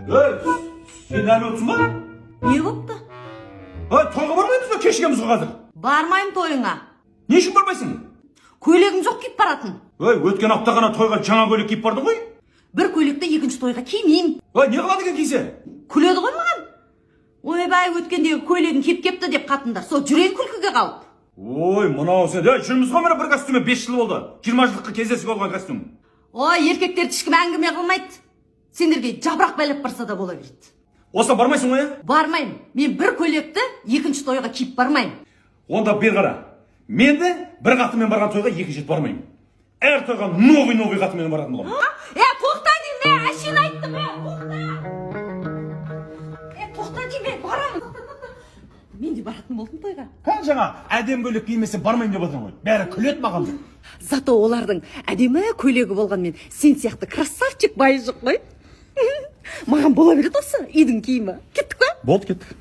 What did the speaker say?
Sen әлі отырсың ба? Не болыпты? Тойға бармаймыз ба кешігеміз қазір? Бармайым тойыңа. Не үшін бармайсың? Көйлегім жоқ киіп баратын. Өткен апта ғана тойға жаңа көйлек киіп бардың ғой? Бір көйлекті екінші тойға кимеймін. Не қылады екен кисе? Күледі ғой маған. Ойбай, өткендегі көйлегін киіп кепті деп қатындар. Сол жүрейін күлкіге қалып. Мынау сен. Жүрміз ғой мына бір костюме 5 жыл болды. 20 жылдыққа кездесіп алған костюм. Еркектерді ешкім әңгіме қылмайды. Сендерге жабырақ байлап барса да бола береді. Осыдан бармайсың ғой? Бармайым. Мен бір көйлекті екінші тойға киіп бармайым. Онда бер қара. Мен де бір қатымен барған тойға екінші рет бармаймын. Әр тойға новый қатымен баратын боламын. Тоқта деймін, әшейін айттым, тоқта деймін, барамын. Мен де баратын болдым тойға. Жаңа әдем көйлек кимесе бармайын деп отырмын ғой. Бәрі күледі маған. Зато олардың әдемі көйлегі болғанмен сен сияқты красавчик байы жоқ қой. Маған бола береді осы үйдің киімі. Кеттік па? Болды, кеттік.